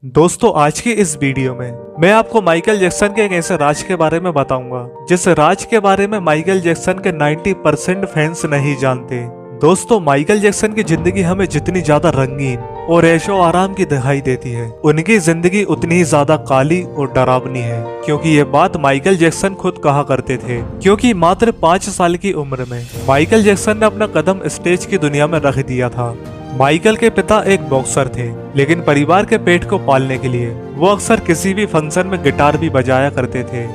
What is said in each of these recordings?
दोस्तों आज की इस वीडियो में मैं आपको माइकल जैक्सन के एक ऐसे राज के बारे में बताऊंगा जिस राज के बारे में माइकल जैक्सन के 90% फैंस नहीं जानते। दोस्तों माइकल जैक्सन की जिंदगी हमें जितनी ज्यादा रंगीन और ऐशो आराम की दिखाई देती है, उनकी जिंदगी उतनी ही ज्यादा काली और डरावनी है। क्योंकि ये बात माइकल जैक्सन खुद कहा करते थे। क्योंकि मात्र 5 साल की उम्र में माइकल जैक्सन ने अपना कदम स्टेज की दुनिया में रख दिया था। माइकल के पिता एक बॉक्सर थे, लेकिन परिवार के पेट को पालने के लिए वो अक्सर किसी भी फंक्शन में गिटार भी बजाया करते थे।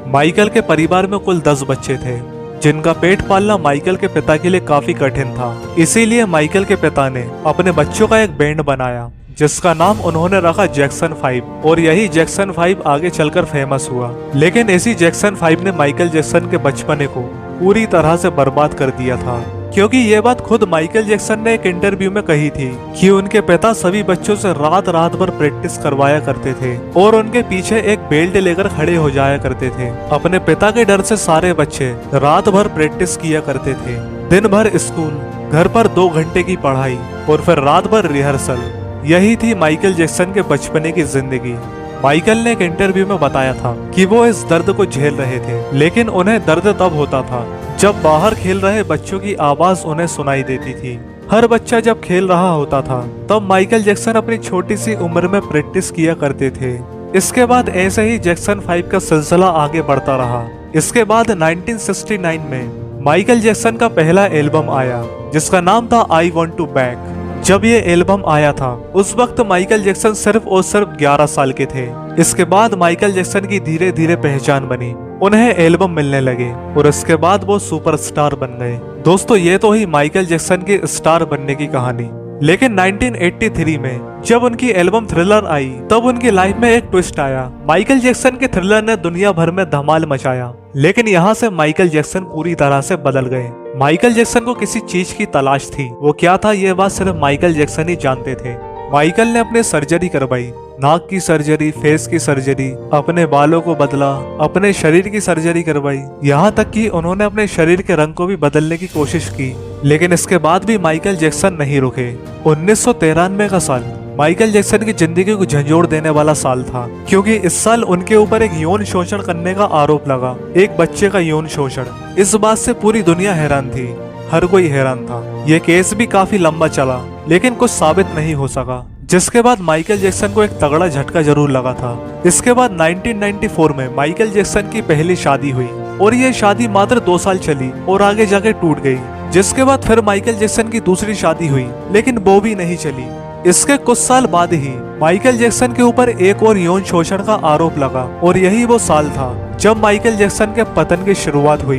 माइकल के परिवार में कुल 10 बच्चे थे, जिनका पेट पालना माइकल के पिता के लिए काफी कठिन था। इसीलिए माइकल के पिता ने अपने बच्चों का एक बैंड बनाया जिसका नाम उन्होंने रखा जैक्सन 5, और यही जैक्सन 5 आगे चलकर फेमस हुआ। लेकिन इसी जैक्सन 5 ने माइकल जैक्सन के बचपने को पूरी तरह से बर्बाद कर दिया था। क्योंकि ये बात खुद माइकल जैक्सन ने एक इंटरव्यू में कही थी कि उनके पिता सभी बच्चों से रात रात भर प्रैक्टिस करवाया करते थे और उनके पीछे एक बेल्ट लेकर खड़े हो जाया करते थे। अपने पिता के डर से सारे बच्चे रात भर प्रैक्टिस किया करते थे। दिन भर स्कूल, घर पर 2 घंटे की पढ़ाई और फिर रात भर रिहर्सल। यही थी माइकल जैक्सन के बचपने की जिंदगी। माइकल ने एक इंटरव्यू में बताया था कि वो इस दर्द को झेल रहे थे, लेकिन उन्हें दर्द तब होता था जब बाहर खेल रहे बच्चों की आवाज उन्हें सुनाई देती थी। हर बच्चा जब खेल रहा होता था तब माइकल जैक्सन अपनी छोटी सी उम्र में प्रैक्टिस किया करते थे। इसके बाद ऐसे ही जैक्सन 5 का सिलसिला आगे बढ़ता रहा। इसके बाद 1969 में माइकल जैक्सन का पहला एल्बम आया जिसका नाम था आई वॉन्ट टू बैक। जब ये एल्बम आया था उस वक्त माइकल जैक्सन सिर्फ और सिर्फ 11 साल के थे। इसके बाद माइकल जैक्सन की धीरे धीरे पहचान बनी, उन्हें एल्बम मिलने लगे और इसके बाद वो सुपरस्टार बन गए। दोस्तों ये तो ही माइकल जैक्सन के स्टार बनने की कहानी। लेकिन 1983 में जब उनकी एल्बम थ्रिलर आई तब उनकी लाइफ में एक ट्विस्ट आया। माइकल जैक्सन के थ्रिलर ने दुनिया भर में धमाल मचाया, लेकिन यहाँ से माइकल जैक्सन पूरी तरह से बदल गए। माइकल जैक्सन को किसी चीज की तलाश थी, वो क्या था ये बात सिर्फ माइकल जैक्सन ही जानते थे। माइकल ने अपने सर्जरी करवाई, नाक की सर्जरी, फेस की सर्जरी, अपने बालों को बदला, अपने शरीर की सर्जरी करवाई, यहाँ तक कि उन्होंने अपने शरीर के रंग को भी बदलने की कोशिश की। लेकिन इसके बाद भी माइकल जैक्सन नहीं रुके। 1993 का साल माइकल जैक्सन की जिंदगी को झंझोड़ देने वाला साल था, क्योंकि इस साल उनके ऊपर एक यौन शोषण करने का आरोप लगा, एक बच्चे का यौन शोषण। इस बात से पूरी दुनिया हैरान थी, हर कोई हैरान था। ये केस भी काफी लंबा चला, लेकिन कुछ साबित नहीं हो सका, जिसके बाद माइकल जैक्सन को एक तगड़ा झटका जरूर लगा था। इसके बाद 1994 में माइकल जैक्सन की पहली शादी हुई और ये शादी मात्र 2 साल चली और आगे जाके टूट गई। जिसके बाद फिर माइकल जैक्सन की दूसरी शादी हुई, लेकिन वो भी नहीं चली। इसके कुछ साल बाद ही माइकल जैक्सन के ऊपर एक और यौन शोषण का आरोप लगा और यही वो साल था जब माइकल जैक्सन के पतन की शुरुआत हुई।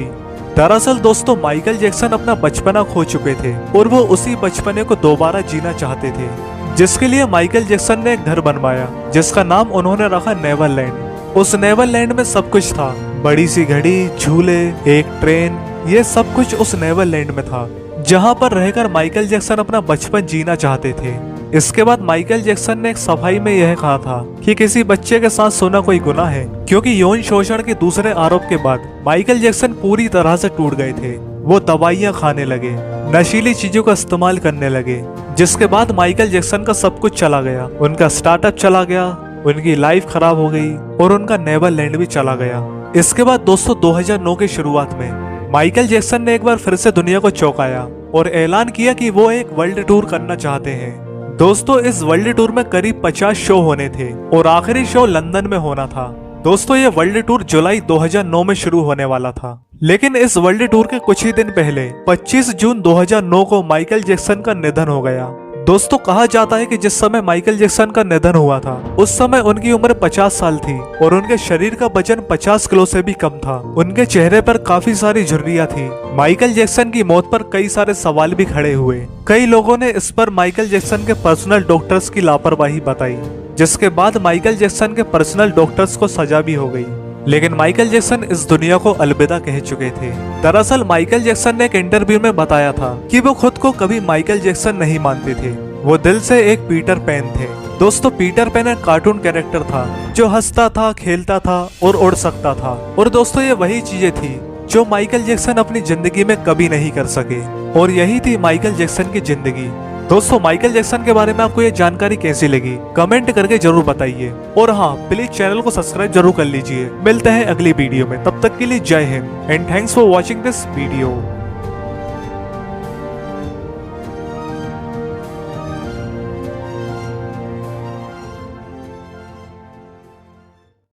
दरअसल दोस्तों माइकल जैक्सन अपना बचपना खो चुके थे और वो उसी बचपने को दोबारा जीना चाहते थे, जिसके लिए माइकल जैक्सन ने एक घर बनवाया जिसका नाम उन्होंने रखा नेवरलैंड। उस नेवरलैंड में सब कुछ था, बड़ी सी घड़ी, झूले, एक ट्रेन, ये सब कुछ उस नेवरलैंड में था जहाँ पर रहकर माइकल जैक्सन अपना बचपन जीना चाहते थे। इसके बाद माइकल जैक्सन ने एक सफाई में यह कहा था कि किसी बच्चे के साथ सोना कोई गुनाह है, क्योंकि यौन शोषण के दूसरे आरोप के बाद माइकल जैक्सन पूरी तरह से टूट गए थे। वो दवाइयाँ खाने लगे, नशीली चीजों का इस्तेमाल करने लगे, जिसके बाद माइकल जैक्सन का सब कुछ चला गया। उनका स्टार्टअप चला गया, उनकी लाइफ खराब हो गई और उनका नेवरलैंड भी चला गया। इसके बाद दोस्तों 2009 की शुरुआत में माइकल जैक्सन ने एक बार फिर से दुनिया को चौंकाया और ऐलान किया कि वो एक वर्ल्ड टूर करना चाहते हैं। दोस्तों इस वर्ल्ड टूर में करीब 50 शो होने थे और आखिरी शो लंदन में होना था। दोस्तों ये वर्ल्ड टूर जुलाई 2009 में शुरू होने वाला था, लेकिन इस वर्ल्ड टूर के कुछ ही दिन पहले 25 जून 2009 को माइकल जैक्सन का निधन हो गया। दोस्तों कहा जाता है कि जिस समय माइकल जैक्सन का निधन हुआ था उस समय उनकी उम्र 50 साल थी और उनके शरीर का वजन 50 किलो से भी कम था। उनके चेहरे पर काफी सारी झुर्रियां थी। माइकल जैक्सन की मौत पर कई सारे सवाल भी खड़े हुए। कई लोगों ने इस पर माइकल जैक्सन के पर्सनल डॉक्टर्स की लापरवाही बताई, जिसके बाद माइकल जैक्सन के पर्सनल डॉक्टर्स को सजा भी हो गई। लेकिन माइकल जैक्सन इस दुनिया को अलविदा कह चुके थे। दरअसल माइकल जैक्सन ने एक इंटरव्यू में बताया था कि वो खुद को कभी माइकल जैक्सन नहीं मानते थे, वो दिल से एक पीटर पैन थे। दोस्तों पीटर पैन एक कार्टून कैरेक्टर था जो हंसता था, खेलता था और उड़ सकता था। और दोस्तों ये वही चीजें थी जो माइकल जैक्सन अपनी जिंदगी में कभी नहीं कर सके, और यही थी माइकल जैक्सन की जिंदगी। दोस्तों माइकल जैक्सन के बारे में आपको ये जानकारी कैसी लगी कमेंट करके जरूर बताइए, और हाँ प्लीज चैनल को सब्सक्राइब जरूर कर लीजिए। मिलते हैं अगली वीडियो में, तब तक के लिए जय Hind and thanks for watching this video.